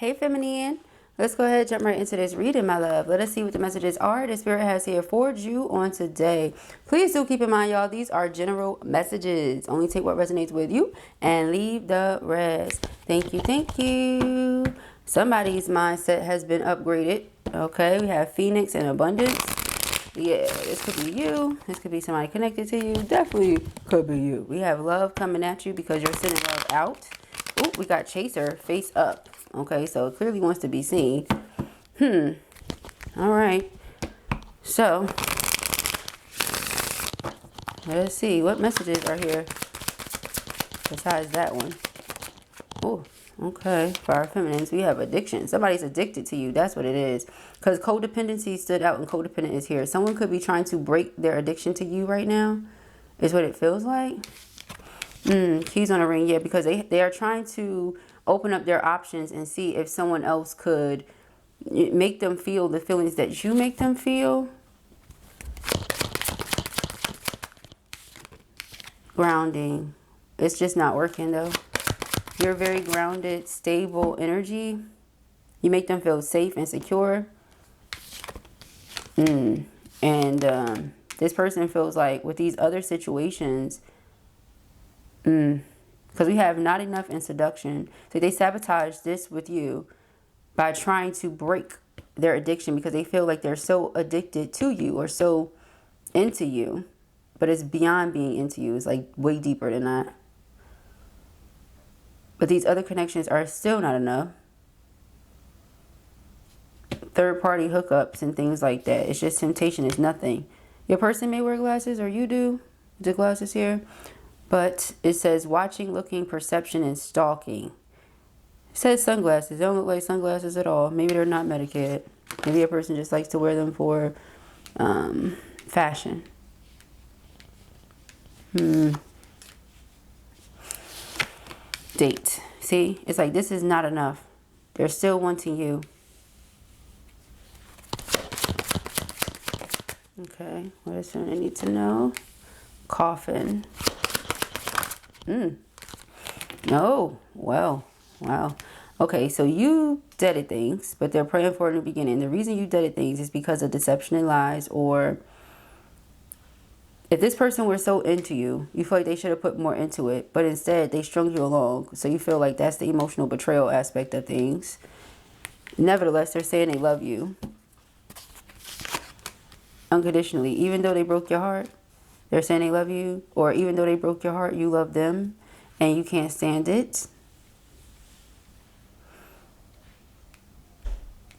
Hey feminine, let's go ahead and jump right into this reading, my love. Let us see what the messages are the Spirit has here for you on today. Please do keep in mind, y'all, these are general messages. Only take what resonates with you and leave the rest. Thank you, thank you. Somebody's mindset has been upgraded. Okay, we have Phoenix and Abundance. Yeah, this could be you. This could be somebody connected to you. Definitely could be you. We have love coming at you because you're sending love out. Oh, we got Chaser face up. Okay, so it clearly wants to be seen. All right. So, let's see. What messages are here besides that one? Oh, okay. For our feminines, we have addiction. Somebody's addicted to you. That's what it is. Because codependency stood out and codependent is here. Someone could be trying to break their addiction to you right now. Is what it feels like. Keys on a ring. Yeah, because they are trying to open up their options and see if someone else could make them feel the feelings that you make them feel. Grounding. It's just not working though. You're very grounded, stable energy. You make them feel safe and secure. And this person feels like with these other situations, because we have not enough in seduction. So they sabotage this with you by trying to break their addiction because they feel like they're so addicted to you or so into you. But it's beyond being into you. It's like way deeper than that. But these other connections are still not enough. Third party hookups and things like that. It's just temptation is nothing. Your person may wear glasses or you do. The glasses here. But it says watching, looking, perception, and stalking. It says sunglasses. They don't look like sunglasses at all. Maybe they're not medicated. Maybe a person just likes to wear them for fashion. Date. See? It's like this is not enough. They're still wanting you. Okay. What is something I need to know? Coffin. Oh, well, wow. Okay, so you deaded things, but they're praying for a new beginning. The reason you deaded things is because of deception and lies, or if this person were so into you, you feel like they should have put more into it, but instead they strung you along. So you feel like that's the emotional betrayal aspect of things. Nevertheless, they're saying they love you unconditionally, even though they broke your heart. They're saying they love you, or even though they broke your heart, you love them and you can't stand it.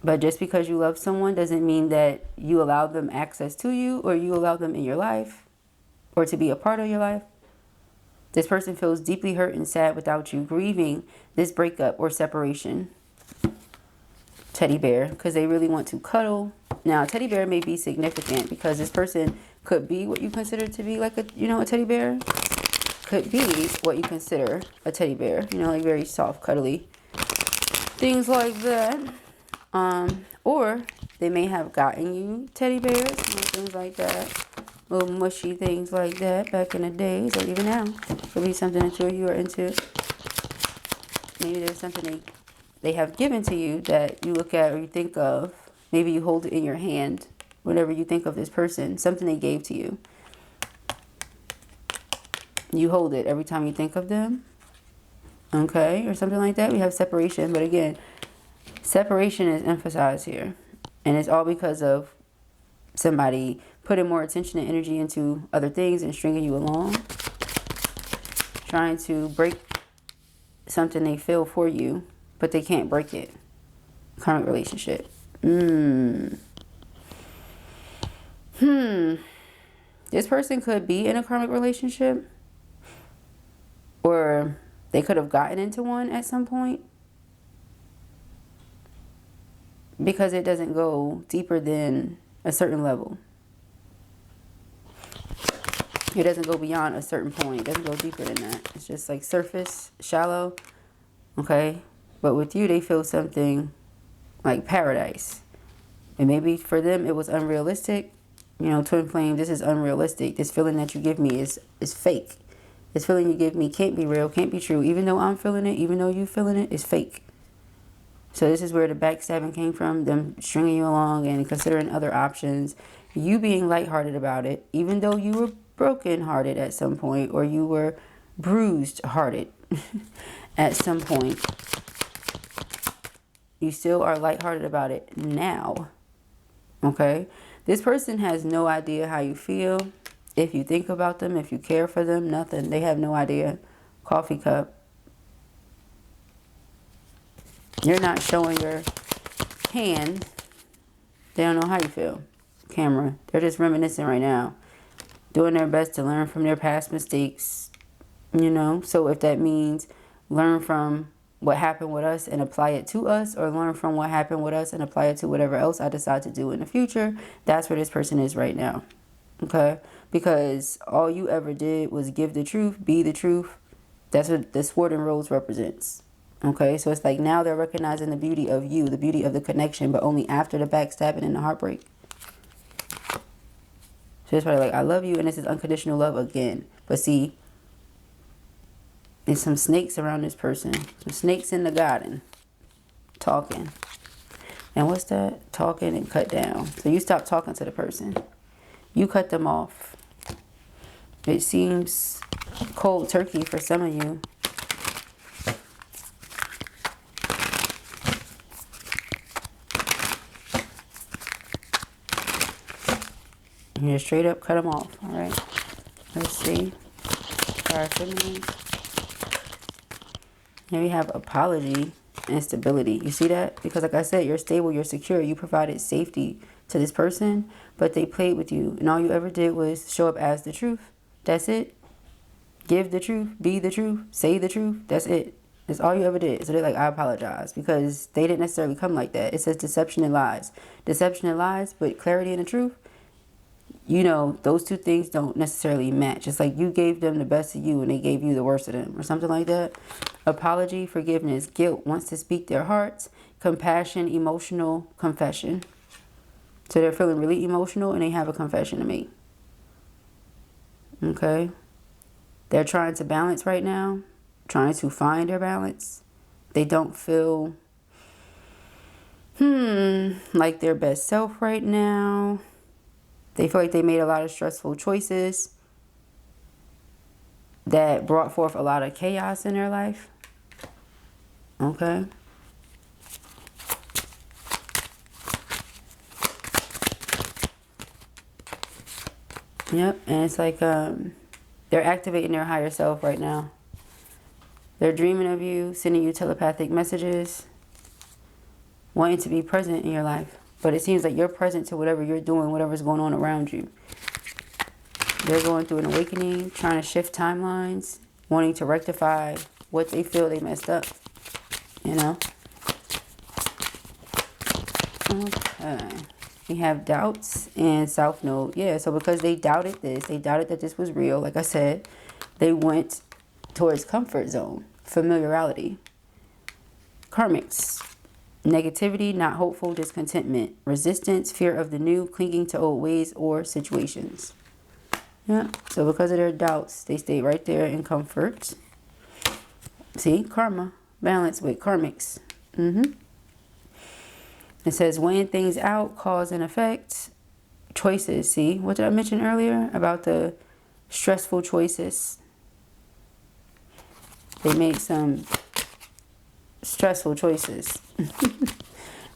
But just because you love someone doesn't mean that you allow them access to you or you allow them in your life or to be a part of your life. This person feels deeply hurt and sad without you, grieving this breakup or separation. Teddy bear, because they really want to cuddle. Now, teddy bear may be significant because this person could be what you consider to be like a teddy bear. Could be what you consider a teddy bear. Like very soft, cuddly. Things like that. Or they may have gotten you teddy bears. Things like that. Little mushy things like that back in the days or even now. Could be something that you are into. Maybe there's something they have given to you that you look at or you think of. Maybe you hold it in your hand whenever you think of this person. Something they gave to you. You hold it every time you think of them. Okay, or something like that. We have separation. But again, separation is emphasized here. And it's all because of somebody putting more attention and energy into other things and stringing you along. Trying to break something they feel for you, but they can't break it. Karmic relationship. This person could be in a karmic relationship. Or they could have gotten into one at some point. Because it doesn't go deeper than a certain level. It doesn't go beyond a certain point. It doesn't go deeper than that. It's just like surface, shallow. Okay? But with you, they feel something like paradise. And maybe for them, it was unrealistic. Twin flame, this is unrealistic. This feeling that you give me is fake. This feeling you give me can't be real, can't be true. Even though I'm feeling it, even though you feeling it, it's fake. So this is where the backstabbing came from, them stringing you along and considering other options. You being lighthearted about it, even though you were broken-hearted at some point, or you were bruised-hearted at some point. You still are lighthearted about it now. Okay? This person has no idea how you feel. If you think about them, if you care for them, nothing. They have no idea. Coffee cup. You're not showing your hand. They don't know how you feel. Camera. They're just reminiscing right now. Doing their best to learn from their past mistakes. You know? So if that means learn from what happened with us and apply it to us, or learn from what happened with us and apply it to whatever else I decide to do in the future, that's where this person is right now. Okay? Because all you ever did was give the truth, be the truth. That's what the sword and rose represents. Okay? So it's like now they're recognizing the beauty of you, the beauty of the connection, but only after the backstabbing and the heartbreak. So it's probably like, I love you, and this is unconditional love again. But see, there's some snakes around this person. Some snakes in the garden. Talking. And what's that? Talking and cut down. So you stop talking to the person. You cut them off. It seems cold turkey for some of you. You straight up cut them off. All right. Let's see. Fire feminine. Here we have apology and stability. You see that? Because like I said, you're stable, you're secure. You provided safety to this person, but they played with you. And all you ever did was show up as the truth. That's it. Give the truth. Be the truth. Say the truth. That's it. That's all you ever did. So they're like, I apologize. Because they didn't necessarily come like that. It says deception and lies. Deception and lies, but clarity and the truth. You know, those two things don't necessarily match. It's like you gave them the best of you and they gave you the worst of them or something like that. Apology, forgiveness, guilt, wants to speak their hearts, compassion, emotional, confession. So they're feeling really emotional and they have a confession to make. Okay. They're trying to balance right now, trying to find their balance. They don't feel, like their best self right now. They feel like they made a lot of stressful choices that brought forth a lot of chaos in their life. Okay. Yep. And it's like they're activating their higher self right now. They're dreaming of you, sending you telepathic messages, wanting to be present in your life. But it seems like you're present to whatever you're doing, whatever's going on around you. They're going through an awakening, trying to shift timelines, wanting to rectify what they feel they messed up. You know? Okay. We have doubts and South Node. Yeah, so because they doubted this, they doubted that this was real, like I said, they went towards comfort zone, familiarity. Karmics. Negativity, not hopeful, discontentment, resistance, fear of the new, clinging to old ways or situations. Yeah, so because of their doubts, they stay right there in comfort. See, karma, balance with karmics. It says weighing things out, cause and effect, choices. See, what did I mention earlier about the stressful choices? They made some stressful choices.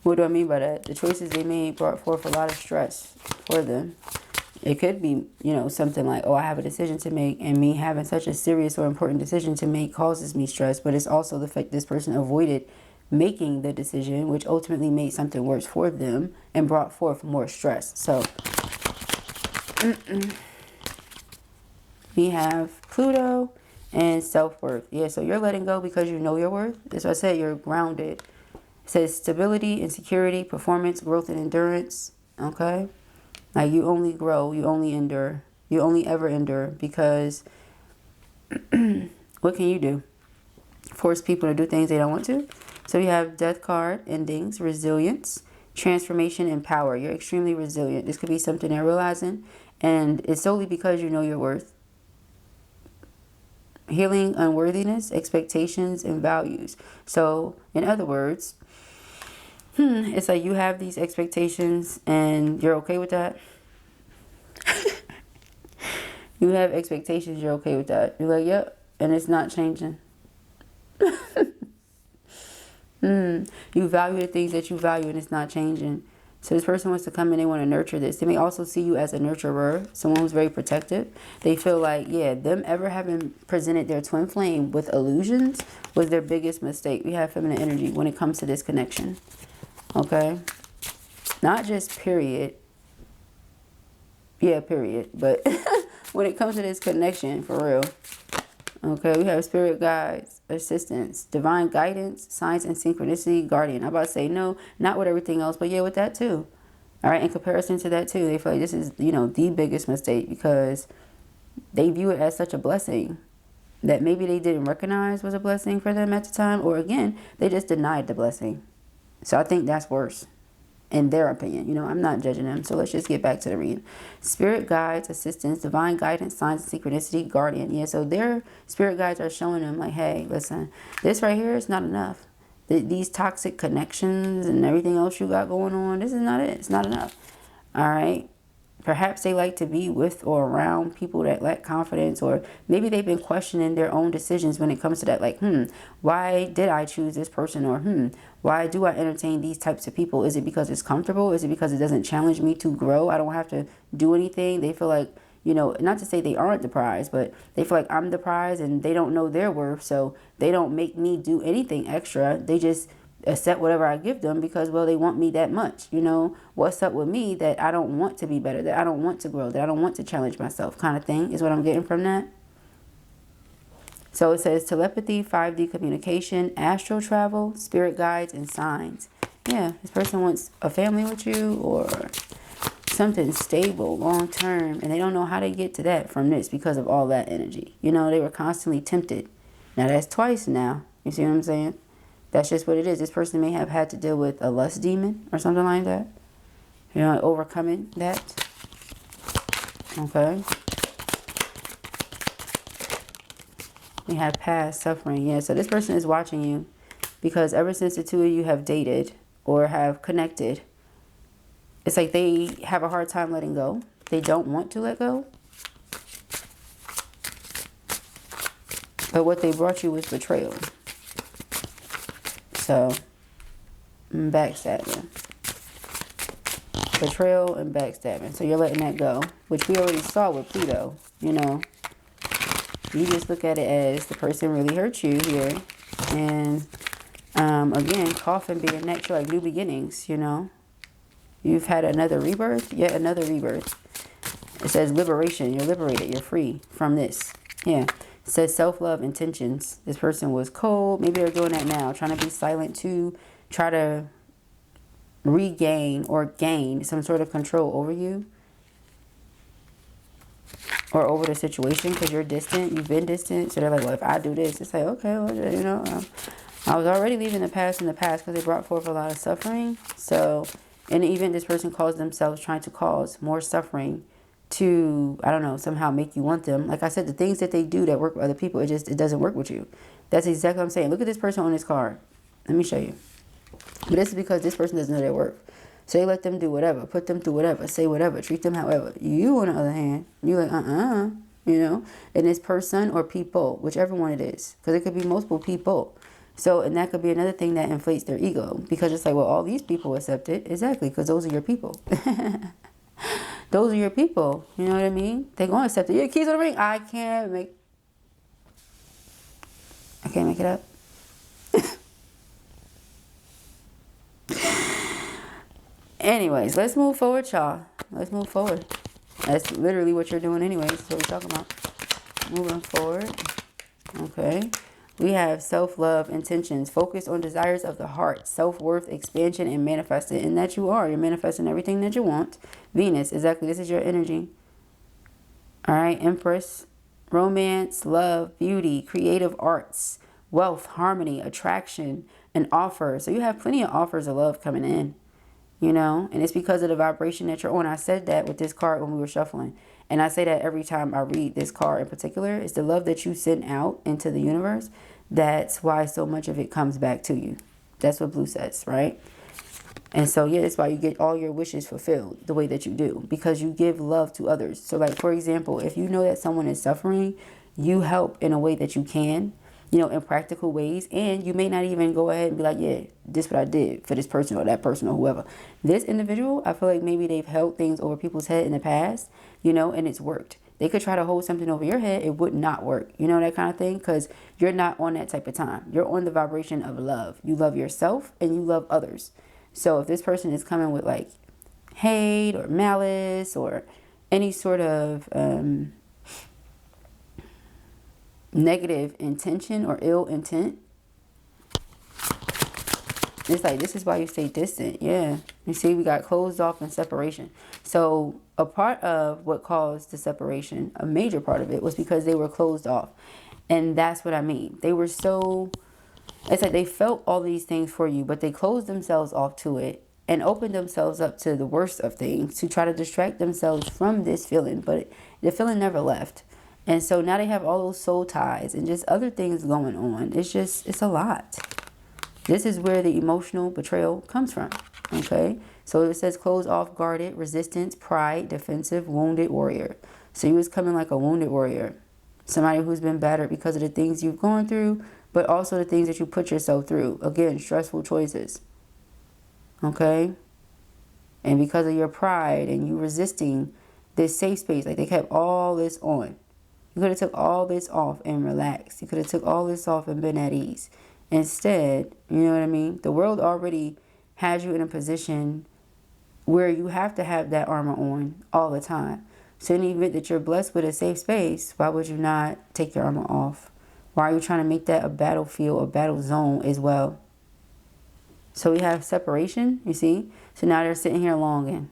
What do I mean by that? The choices they made brought forth a lot of stress for them. It could be, you know, something like, oh, I have a decision to make, and me having such a serious or important decision to make causes me stress. But it's also the fact this person avoided making the decision, which ultimately made something worse for them and brought forth more stress. So we have Pluto and self-worth. Yeah, so you're letting go because you know your worth. That's what I said, you're grounded. It says stability and security, performance, growth, and endurance. Okay? Like you only grow, you only endure. You only ever endure because what can you do? Force people to do things they don't want to. So you have death card, endings, resilience, transformation, and power. You're extremely resilient. This could be something they're realizing, and it's solely because you know your worth. Healing, unworthiness, expectations, and values. So, in other words, It's like you have these expectations and you're okay with that. You have expectations, you're okay with that. You're like, yep, and it's not changing. You value the things that you value and it's not changing. So this person wants to come in, they want to nurture this. They may also see you as a nurturer, someone who's very protective. They feel like, yeah, them ever having presented their twin flame with illusions was their biggest mistake. We have feminine energy when it comes to this connection. Okay? Not just period. Yeah, period. But when it comes to this connection, for real. Okay, we have spirit guides, assistants, divine guidance, signs and synchronicity, guardian. I'm about to say no, not with everything else, but yeah, with that too. All right, in comparison to that too, they feel like this is, you know, the biggest mistake because they view it as such a blessing that maybe they didn't recognize was a blessing for them at the time, or again, they just denied the blessing. So I think that's worse. In their opinion, you know, I'm not judging them. So let's just get back to the reading. Spirit guides, assistance, divine guidance, signs, synchronicity, guardian. Yeah, so their spirit guides are showing them like, hey, listen, this right here is not enough. These toxic connections and everything else you got going on, this is not it. It's not enough. All right. Perhaps they like to be with or around people that lack confidence, or maybe they've been questioning their own decisions when it comes to that. Like, why did I choose this person? Or, why do I entertain these types of people? Is it because it's comfortable? Is it because it doesn't challenge me to grow? I don't have to do anything. They feel like, you know, not to say they aren't the prize, but they feel like I'm the prize and they don't know their worth. So they don't make me do anything extra. They just accept whatever I give them because, well, they want me that much. You know, what's up with me that I don't want to be better, that I don't want to grow, that I don't want to challenge myself, kind of thing is what I'm getting from that. So it says telepathy, 5D communication, astral travel, spirit guides, and signs. Yeah, this person wants a family with you or something stable, long term, and they don't know how to get to that from this because of all that energy. You know, they were constantly tempted. Now that's twice now. You see what I'm saying? That's just what it is. This person may have had to deal with a lust demon or something like that. You know, overcoming that. Okay. We have past suffering. Yeah, so this person is watching you because ever since the two of you have dated or have connected, it's like they have a hard time letting go. They don't want to let go. But what they brought you was betrayal. So, backstabbing. Betrayal and backstabbing. So you're letting that go, which we already saw with Pluto, you know. You just look at it as the person really hurt you here. And, again, coffin being next to like new beginnings, you know. You've had another rebirth, yet another rebirth. It says liberation. You're liberated. You're free from this. Yeah. It says self-love intentions. This person was cold. Maybe they're doing that now. Trying to be silent to try to regain or gain some sort of control over you. Or over the situation because you're distant. You've been distant. So they're like, well, if I do this, it's like, okay, well, you know, I was already leaving the past in the past because they brought forth a lot of suffering. So in the event this person calls themselves trying to cause more suffering to, I don't know, somehow make you want them. Like I said, the things that they do that work with other people, it doesn't work with you. That's exactly what I'm saying. Look at this person on this card. Let me show you. But this is because this person doesn't know their worth. So they let them do whatever, put them through whatever, say whatever, treat them however. You, on the other hand, you're like, you know, and it's person or people, whichever one it is, because it could be multiple people. So, and that could be another thing that inflates their ego, because it's like, well, all these people accept it. Exactly, because those are your people. Those are your people. You know what I mean? They're going to accept it. Yeah, keys on the ring. I can't make it up. Anyways, let's move forward, y'all. Let's move forward. That's literally what you're doing anyways. That's what we're talking about. Moving forward. Okay. We have self-love intentions. Focus on desires of the heart. Self-worth, expansion, and manifest it. And that you are. You're manifesting everything that you want. Venus, exactly. This is your energy. All right. Empress. Romance, love, beauty, creative arts, wealth, harmony, attraction, and offer. So you have plenty of offers of love coming in. You know, and it's because of the vibration that you're on. I said that with this card when we were shuffling. And I say that every time I read this card in particular. It's the love that you send out into the universe. That's why so much of it comes back to you. That's what blue says, right? And so, yeah, that's why you get all your wishes fulfilled the way that you do, because you give love to others. So, like, for example, if you know that someone is suffering, you help in a way that you can, you know, in practical ways. And you may not even go ahead and be like, yeah, this is what I did for this person or that person or whoever. This individual, I feel like maybe they've held things over people's head in the past, you know, and it's worked. They could try to hold something over your head. It would not work. You know, that kind of thing. Because you're not on that type of time. You're on the vibration of love. You love yourself and you love others. So if this person is coming with like hate or malice or any sort of negative intention or ill intent, it's like, this is why you stay distant. Yeah. You see, we got closed off and separation. So a part of what caused the separation, a major part of it, was because they were closed off. And that's what I mean. They were so, it's like they felt all these things for you, but they closed themselves off to it and opened themselves up to the worst of things to try to distract themselves from this feeling. But the feeling never left. And so now they have all those soul ties and just other things going on. It's a lot. This is where the emotional betrayal comes from. Okay. So it says closed off, guarded, resistance, pride, defensive, wounded warrior. So you was coming like a wounded warrior. Somebody who's been battered because of the things you've gone through, but also the things that you put yourself through. Again, stressful choices. Okay. And because of your pride and you resisting this safe space, like they kept all this on. You could have took all this off and relaxed. You could have took all this off and been at ease. Instead, you know what I mean? The world already has you in a position where you have to have that armor on all the time. So in the event that you're blessed with a safe space, why would you not take your armor off? Why are you trying to make that a battlefield, a battle zone as well? So we have separation, you see? So now they're sitting here longing.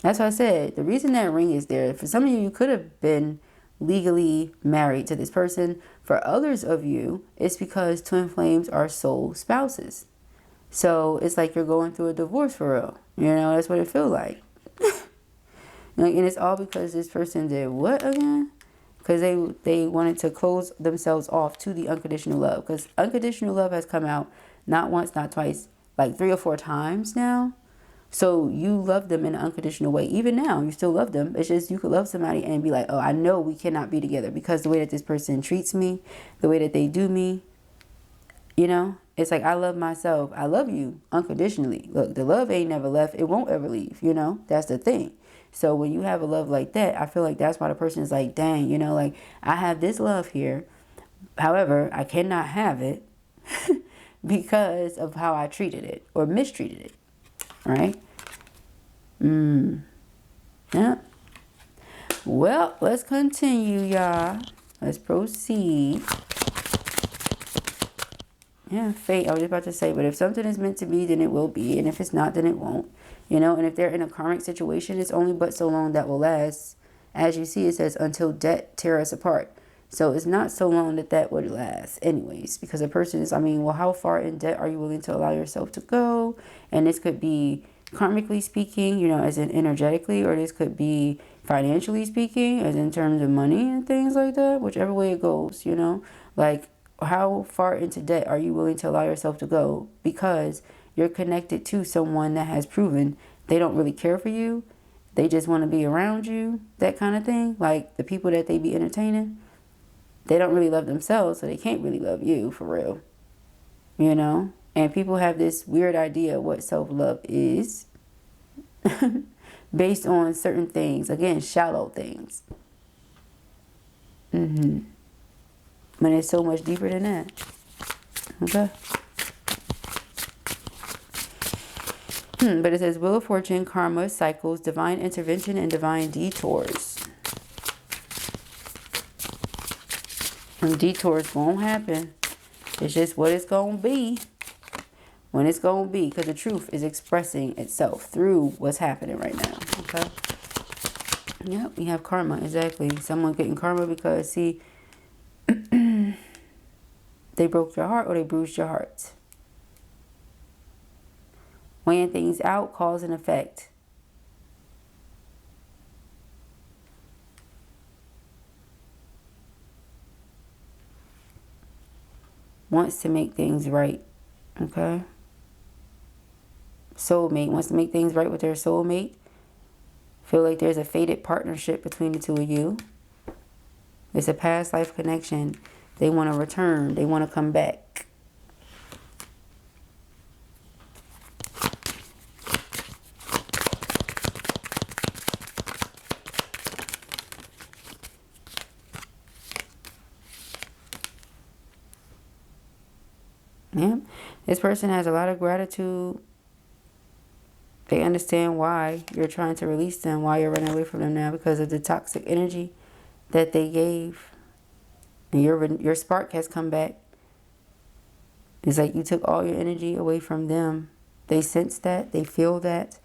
That's what I said. The reason that ring is there, for some of you, you could have been legally married to this person. For others of you, it's because twin flames are soul spouses. So it's like you're going through a divorce for real. You know, that's what it feels like. And it's all because this person did what again? Because they wanted to close themselves off to the unconditional love. Because unconditional love has come out not once, not twice, like 3 or 4 times now. So you love them in an unconditional way. Even now, you still love them. It's just you could love somebody and be like, oh, I know we cannot be together because the way that this person treats me, the way that they do me, you know, it's like I love myself. I love you unconditionally. Look, the love ain't never left. It won't ever leave, you know. That's the thing. So when you have a love like that, I feel like that's why the person is like, dang, you know, like I have this love here. However, I cannot have it because of how I treated it or mistreated it. Right? Yeah. Well, let's continue, y'all. Let's proceed. Yeah, fate. I was just about to say, but if something is meant to be, then it will be. And if it's not, then it won't. You know, and if they're in a karmic situation, it's only but so long that will last. As you see, it says, until debt tear us apart. So it's not so long that that would last anyways. Because a person is, I mean, well, how far in debt are you willing to allow yourself to go? And this could be karmically speaking, you know, as in energetically, or this could be financially speaking, as in terms of money and things like that, whichever way it goes, you know, like how far into debt are you willing to allow yourself to go because you're connected to someone that has proven they don't really care for you, they just want to be around you, that kind of thing. Like the people that they be entertaining, they don't really love themselves, so they can't really love you for real, you know. And people have this weird idea of what self-love is based on certain things. Again, shallow things. But it's so much deeper than that. Okay. But it says, Wheel of Fortune, karma, cycles, divine intervention, and divine detours. And detours won't happen. It's just what it's going to be. When it's going to be, because the truth is expressing itself through what's happening right now. Okay. Yep, we have karma. Exactly. Someone getting karma because, see, they broke your heart or they bruised your heart. Weighing things out, cause and effect. Wants to make things right. Okay. soulmate, wants to make things right with their soulmate. Feel like there's a fated partnership between the two of you. It's a past life connection. They want to return. They want to come back. Yeah. This person has a lot of gratitude. They understand why you're trying to release them, why you're running away from them now, because of the toxic energy that they gave. And your spark has come back. It's like you took all your energy away from them. They sense that. They feel that.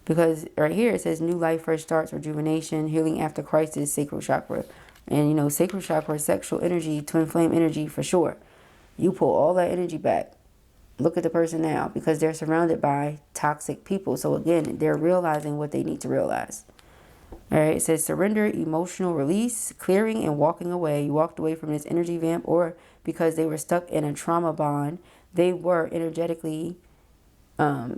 Because right here it says new life, fresh starts, rejuvenation, healing after crisis, sacral chakra. And you know, sacral chakra, sexual energy, twin flame energy for sure. You pull all that energy back. Look at the person now, because they're surrounded by toxic people. So again, they're realizing what they need to realize. All right, it says surrender, emotional release, clearing and walking away. You walked away from this energy vamp, or because they were stuck in a trauma bond, they were energetically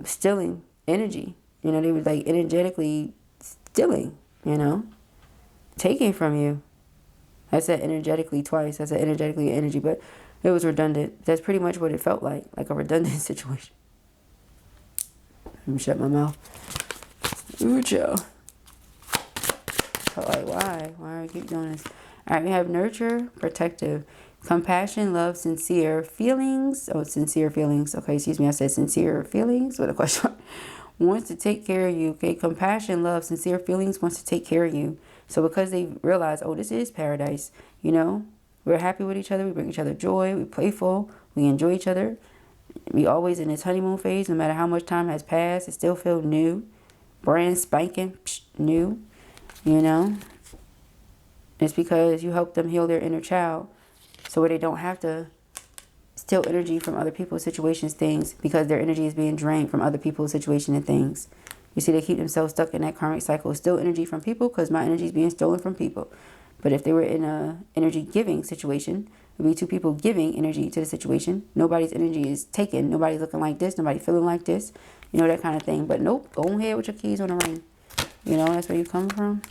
stealing energy. You know, they were like energetically stealing, you know, taking from you. I said energetically twice. I said energetically energy, but it was redundant. That's pretty much what it felt like a redundant situation. Let me shut my mouth. Ooh, Joe. Felt like, why? Why do I keep doing this? All right, we have nurture, protective, compassion, love, sincere feelings. Oh, sincere feelings. Okay, excuse me. I said sincere feelings with a question mark. Wants to take care of you. Okay, compassion, love, sincere feelings, wants to take care of you. So because they realize, oh, this is paradise, you know, we're happy with each other. We bring each other joy. We're playful. We enjoy each other. We always in this honeymoon phase. No matter how much time has passed, it still feels new. Brand spanking, new, you know. It's because you help them heal their inner child. So where they don't have to steal energy from other people's situations, things, because their energy is being drained from other people's situation and things. You see, they keep themselves stuck in that karmic cycle. Steal energy from people because my energy is being stolen from people. But if they were in a energy giving situation, it would be two people giving energy to the situation. Nobody's energy is taken. Nobody's looking like this. Nobody feeling like this. You know, that kind of thing. But nope, go ahead with your keys on the ring. You know, that's where you come from.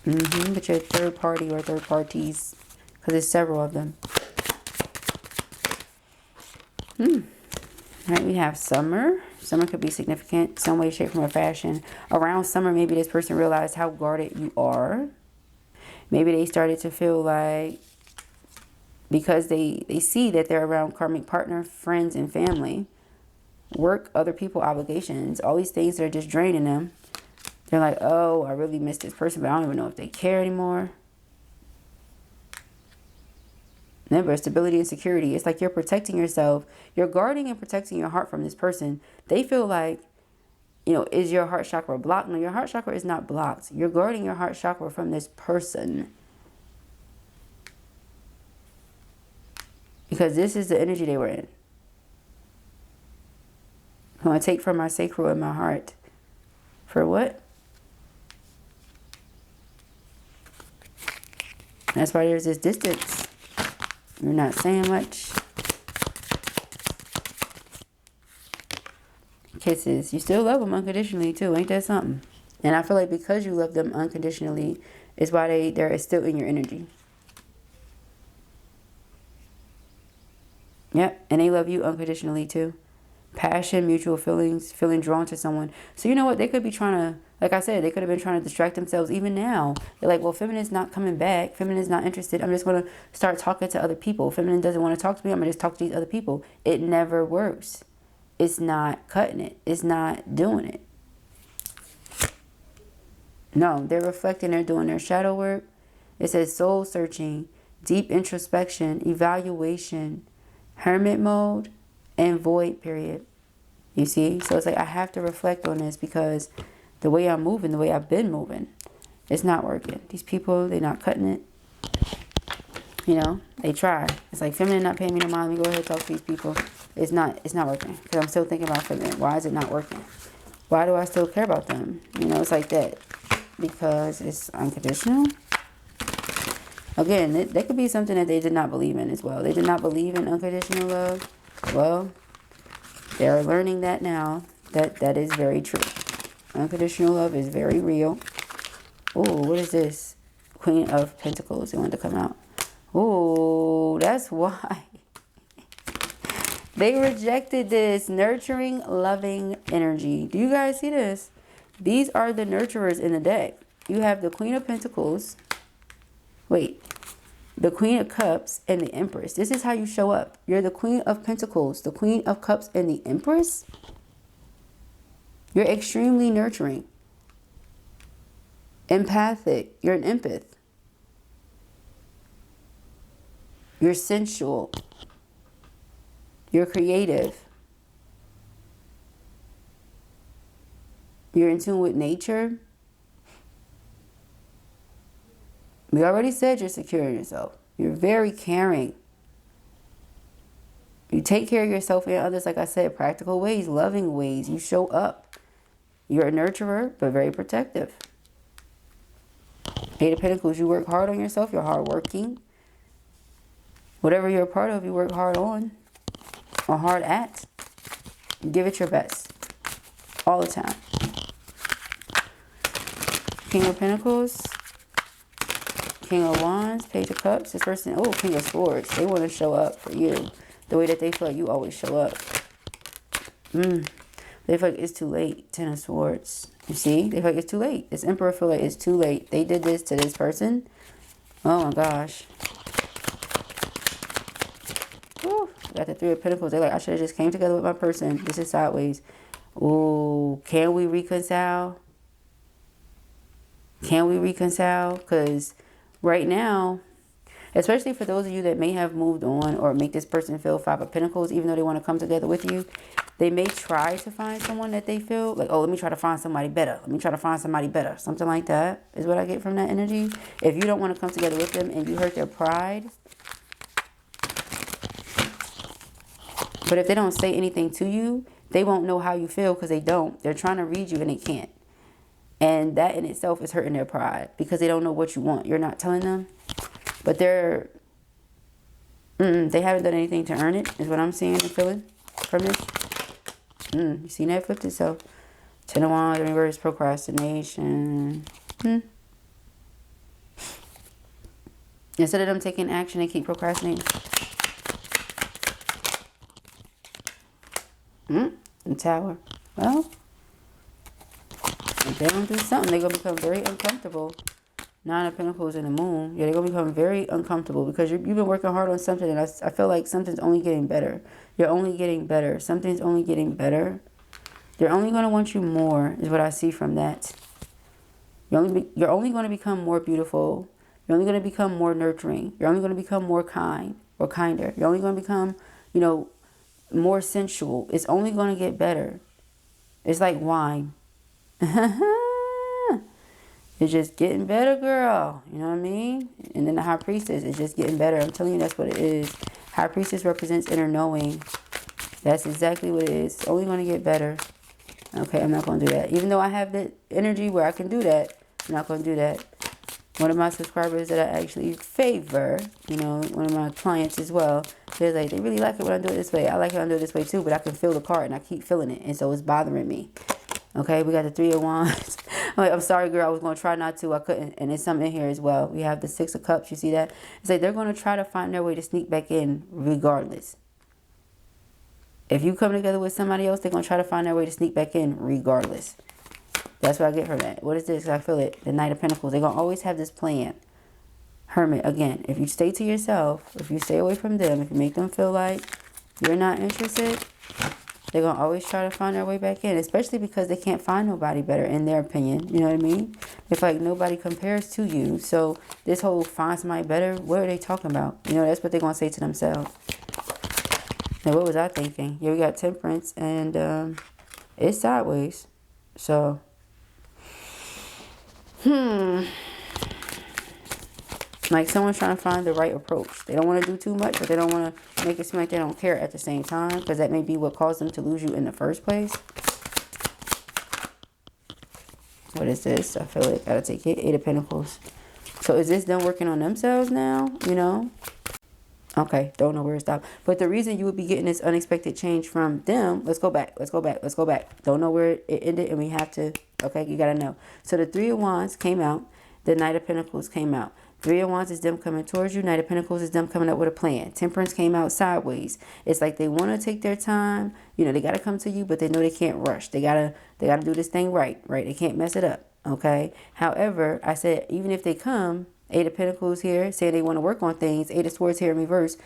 But your third party or third parties, because there's several of them. All right, we have summer. Summer could be significant, some way, shape, form, or fashion. Around summer, maybe this person realized how guarded you are. Maybe they started to feel like, because they see that they're around karmic partner, friends, and family, work, other people, obligations, all these things that are just draining them. They're like, oh, I really miss this person, but I don't even know if they care anymore. Remember, stability and security. It's like you're protecting yourself. You're guarding and protecting your heart from this person. They feel like, you know, is your heart chakra blocked? No, your heart chakra is not blocked. You're guarding your heart chakra from this person. Because this is the energy they were in. I'm going to take from my sacral and my heart. For what? That's why there's this distance. You're not saying much. Kisses. You still love them unconditionally too. Ain't that something? And I feel like because you love them unconditionally is why they're still in your energy. Yep. And they love you unconditionally too. Passion, mutual feelings, feeling drawn to someone. So you know what? They could be trying to, like I said, they could have been trying to distract themselves even now. They're like, well, feminine's not coming back. Feminine's not interested. I'm just going to start talking to other people. Feminine doesn't want to talk to me. I'm going to just talk to these other people. It never works. It's not cutting it. It's not doing it. No, they're reflecting. They're doing their shadow work. It says soul searching, deep introspection, evaluation, hermit mode, and void period. You see? So it's like I have to reflect on this because the way I'm moving, the way I've been moving, it's not working. These people, they're not cutting it. You know, they try. It's like feminine not paying me no mind. Let me go ahead and talk to these people. It's not working because I'm still thinking about feminine. Why is it not working? Why do I still care about them? You know, it's like that because it's unconditional. Again, that could be something that they did not believe in as well. They did not believe in unconditional love. Well, They are learning that now. That is very true. Unconditional love is very real. Oh, what is this? Queen of Pentacles. They want to come out. Oh, that's why. They rejected this nurturing, loving energy. Do you guys see this? These are the nurturers in the deck. You have the Queen of Pentacles. Wait. The Queen of Cups and the Empress. This is how you show up. You're the Queen of Pentacles, the Queen of Cups, and the Empress. You're extremely nurturing. Empathic. You're an empath. You're sensual. You're creative. You're in tune with nature. We already said you're secure in yourself. You're very caring. You take care of yourself and others, like I said, practical ways, loving ways. You show up. You're a nurturer, but very protective. Eight of Pentacles, you work hard on yourself. You're hardworking. Whatever you're a part of, you work hard on or hard at. You give it your best all the time. King of Pentacles, King of Wands, Page of Cups. This person, oh, King of Swords. They want to show up for you the way that they feel like you always show up. They feel like it's too late. Ten of Swords. You see? They feel like it's too late. This Emperor feel like it's too late. They did this to this person. Oh my gosh. Whew. Got the Three of Pentacles. They're like, I should have just came together with my person. This is sideways. Ooh, can we reconcile? Can we reconcile? Because right now, especially for those of you that may have moved on or make this person feel Five of Pentacles, even though they want to come together with you, they may try to find someone that they feel like, oh, let me try to find somebody better. Let me try to find somebody better. Something like that is what I get from that energy. If you don't want to come together with them and you hurt their pride. But if they don't say anything to you, they won't know how you feel because they don't. They're trying to read you and they can't. And that in itself is hurting their pride because they don't know what you want. You're not telling them. But they haven't done anything to earn it, is what I'm seeing and feeling from this. You see that flipped itself. Ten of Wands, reverse, procrastination. Instead of them taking action, they keep procrastinating. The Tower. Well, if they don't do something, they're going to become very uncomfortable. Nine of Pentacles and the Moon. Yeah, they're going to become very uncomfortable because you've been working hard on something and I feel like something's only getting better. You're only getting better. Something's only getting better. They're only going to want you more is what I see from that. You're only going to become more beautiful. You're only going to become more nurturing. You're only going to become more kind or kinder. You're only going to become, you know, more sensual. It's only going to get better. It's like wine. It's just getting better, girl. You know what I mean? And then the High Priestess is just getting better. I'm telling you, that's what it is. High Priestess represents inner knowing. That's exactly what it is. It's only going to get better. Okay, I'm not going to do that. Even though I have the energy where I can do that, I'm not going to do that. One of my subscribers that I actually favor, you know, one of my clients as well, they're like, they really like it when I do it this way. I like it when I do it this way too, but I can feel the card and I keep feeling it. And so it's bothering me. Okay, we got the Three of Wands. I'm sorry, girl. I was going to try not to. I couldn't. And there's something in here as well. We have the Six of Cups. You see that? It's like they're going to try to find their way to sneak back in regardless. If you come together with somebody else, they're going to try to find their way to sneak back in regardless. That's what I get from that. What is this? I feel it. The Knight of Pentacles. They're going to always have this plan. Hermit. Again, if you stay to yourself, if you stay away from them, if you make them feel like you're not interested, they're going to always try to find their way back in, especially because they can't find nobody better in their opinion. You know what I mean? It's like nobody compares to you. So this whole find somebody better, what are they talking about? You know, that's what they're going to say to themselves. Now, what was I thinking? Yeah, we got Temperance and it's sideways. So, like someone's trying to find the right approach. They don't want to do too much, but they don't want to make it seem like they don't care at the same time, because that may be what caused them to lose you in the first place. What is this? I feel like I gotta take it. Eight of Pentacles. So is this them working on themselves now? You know? Okay, don't know where it stopped. But the reason you would be getting this unexpected change from them, let's go back. Don't know where it ended, and we have to, okay, you got to know. So the Three of Wands came out. The Knight of Pentacles came out. Three of Wands is them coming towards you. Knight of Pentacles is them coming up with a plan. Temperance came out sideways. It's like they want to take their time. You know, they got to come to you, but they know they can't rush. They gotta do this thing right? They can't mess it up, okay? However, I said, even if they come, Eight of Pentacles here, say they want to work on things. Eight of Swords here in reverse.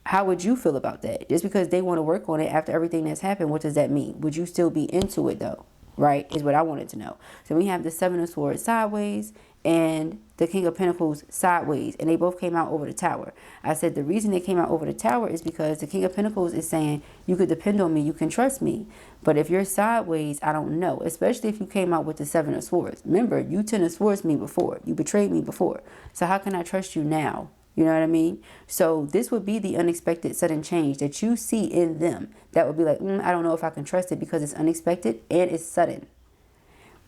How would you feel about that? Just because they want to work on it after everything that's happened, what does that mean? Would you still be into it though? Right? Is what I wanted to know. So we have the Seven of Swords sideways and the King of Pentacles sideways, and they both came out over the Tower. I said the reason they came out over the Tower is because the King of Pentacles is saying you could depend on me, you can trust me. But if you're sideways, I don't know, especially if you came out with the Seven of Swords. Remember, you Ten of Swords me before, you betrayed me before, so how can I trust you now? You know what I mean? So this would be the unexpected sudden change that you see in them that would be like, I don't know if I can trust it because it's unexpected and it's sudden.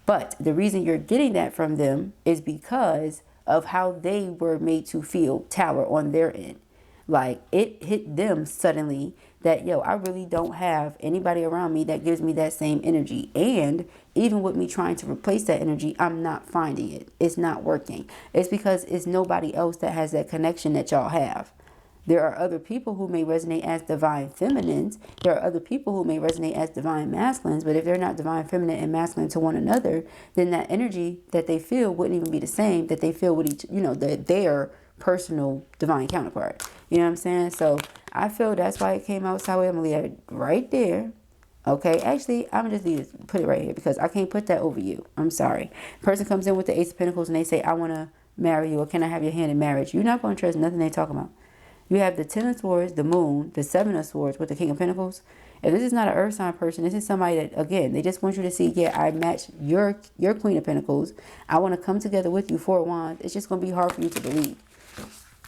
But the reason you're getting that from them is because of how they were made to feel, Tower, on their end. Like, it hit them suddenly that, yo, I really don't have anybody around me that gives me that same energy. And even with me trying to replace that energy, I'm not finding it. It's not working. It's because it's nobody else that has that connection that y'all have. There are other people who may resonate as divine feminines. There are other people who may resonate as divine masculines. But if they're not divine feminine and masculine to one another, then that energy that they feel wouldn't even be the same that they feel with each, their personal divine counterpart. You know what I'm saying? So I feel that's why it came out sideways. I'm going to leave it right there. Okay, actually, I'm going to just put it right here because I can't put that over you. I'm sorry. Person comes in with the Ace of Pentacles and they say, I want to marry you, or can I have your hand in marriage? You're not going to trust nothing they talk about. You have the Ten of Swords, the Moon, the Seven of Swords with the King of Pentacles. If this is not an earth sign person, this is somebody that, again, they just want you to see, yeah, I match your Queen of Pentacles. I want to come together with you, Four of Wands. It's just going to be hard for you to believe.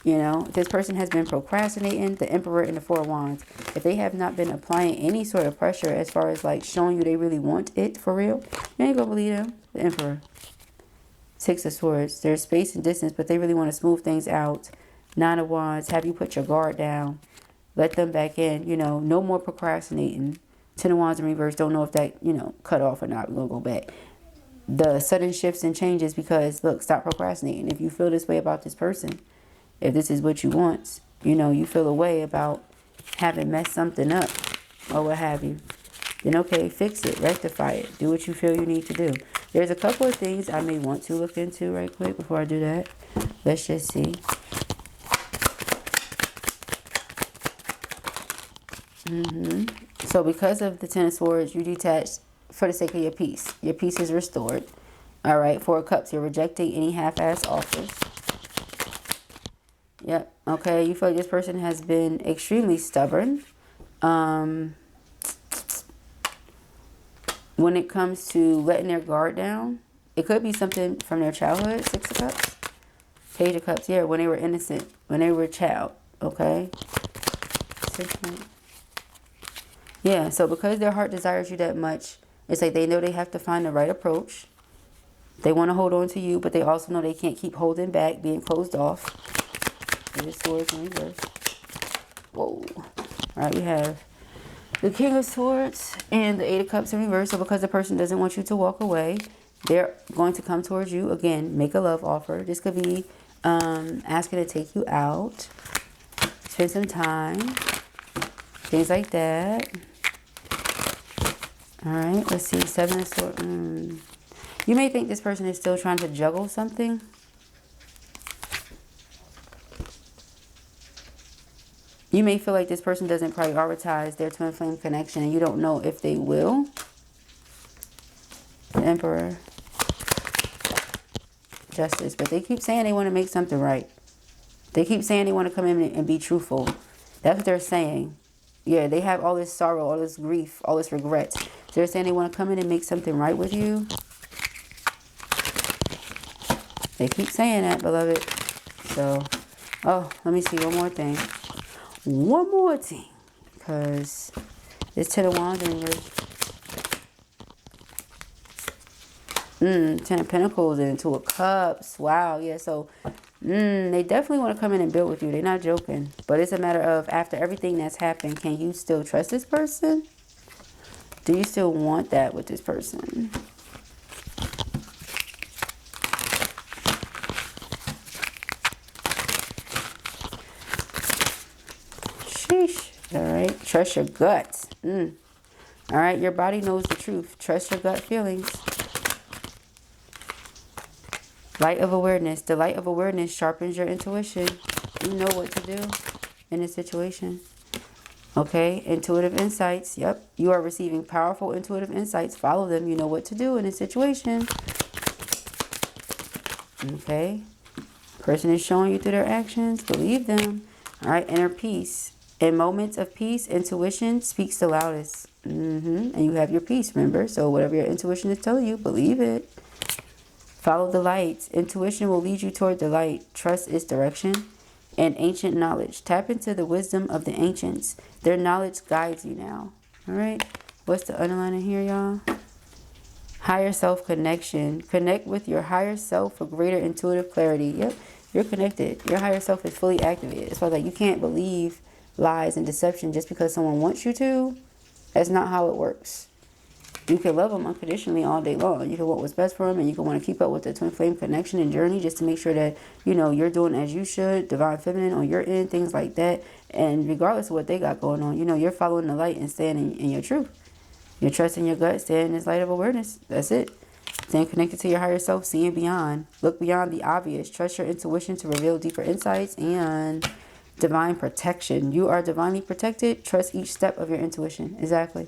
You know, this person has been procrastinating, the Emperor and the Four of Wands. If they have not been applying any sort of pressure as far as like showing you they really want it for real, you ain't going to believe them. The Emperor. Six of Swords. There's space and distance, but they really want to smooth things out. Nine of Wands, have you put your guard down. Let them back in, no more procrastinating. Ten of Wands in reverse, don't know if that, cut off or not. We're going to go back. The sudden shifts and changes because, look, stop procrastinating. If you feel this way about this person, if this is what you want, you feel a way about having messed something up or what have you, then okay, fix it, rectify it, do what you feel you need to do. There's a couple of things I may want to look into right quick before I do that. Let's just see. So because of the Ten of Swords, you detached for the sake of your peace. Your peace is restored. All right. Four of Cups, you're rejecting any half-ass offers. Yep. Okay. You feel like this person has been extremely stubborn. When it comes to letting their guard down, it could be something from their childhood. Six of Cups. Page of Cups. Yeah. When they were innocent. When they were a child. Okay. 6 points. Yeah, so because their heart desires you that much, it's like they know they have to find the right approach. They want to hold on to you, but they also know they can't keep holding back, being closed off. There's Swords in reverse. Whoa. All right, we have the King of Swords and the Eight of Cups in reverse. So because the person doesn't want you to walk away, they're going to come towards you. Again, make a love offer. This could be asking to take you out, spend some time, things like that. All right, let's see. Seven of Swords. You may think this person is still trying to juggle something. You may feel like this person doesn't prioritize their twin flame connection and you don't know if they will. The Emperor. Justice. But they keep saying they want to make something right. They keep saying they want to come in and be truthful. That's what they're saying. Yeah, they have all this sorrow, all this grief, all this regret. So they're saying they want to come in and make something right with you. They keep saying that, beloved. So, oh, let me see one more thing. One more thing. Because it's Ten of Wands in reverse. Ten of Pentacles and Two of Cups. Wow, yeah, so they definitely want to come in and build with you. They're not joking. But it's a matter of, after everything that's happened, can you still trust this person? Do you still want that with this person? Sheesh. All right. Trust your gut. All right. Your body knows the truth. Trust your gut feelings. Light of awareness. The light of awareness sharpens your intuition. You know what to do in this situation. Okay. Intuitive insights. Yep. You are receiving powerful intuitive insights. Follow them. You know what to do in this situation. Okay. Person is showing you through their actions. Believe them. All right. Inner peace. In moments of peace, intuition speaks the loudest. And you have your peace, remember? So whatever your intuition is telling you, believe it. Follow the light. Intuition will lead you toward the light. Trust its direction. And ancient knowledge. Tap into the wisdom of the ancients. Their knowledge guides you now. All right. What's the underlining here, y'all? Higher self connection. Connect with your higher self for greater intuitive clarity. Yep. You're connected. Your higher self is fully activated. It's like you can't believe lies and deception just because someone wants you to. That's not how it works. You can love them unconditionally all day long. You can want what's best for them, and you can want to keep up with the twin flame connection and journey just to make sure that, you know, you're doing as you should, divine feminine on your end, things like that. And regardless of what they got going on, you know, you're following the light and staying in your truth. You're trusting your gut, staying in this light of awareness. That's it. Staying connected to your higher self, seeing beyond. Look beyond the obvious. Trust your intuition to reveal deeper insights and divine protection. You are divinely protected. Trust each step of your intuition. Exactly.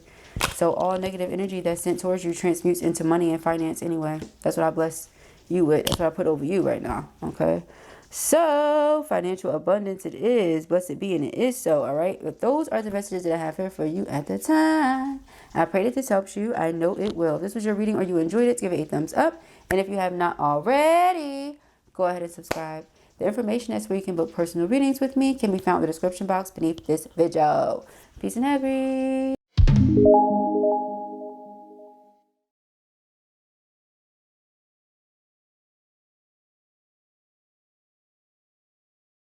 So all negative energy that's sent towards you transmutes into money and finance anyway. That's what I bless you with. That's what I put over you right now. Okay. So financial abundance it is. Blessed be, and it is so. All right. But those are the messages that I have here for you at the time. I pray that this helps you. I know it will. If this was your reading or you enjoyed it, give it a thumbs up. And if you have not already, go ahead and subscribe. The information that's where you can book personal readings with me can be found in the description box beneath this video. Peace and happy.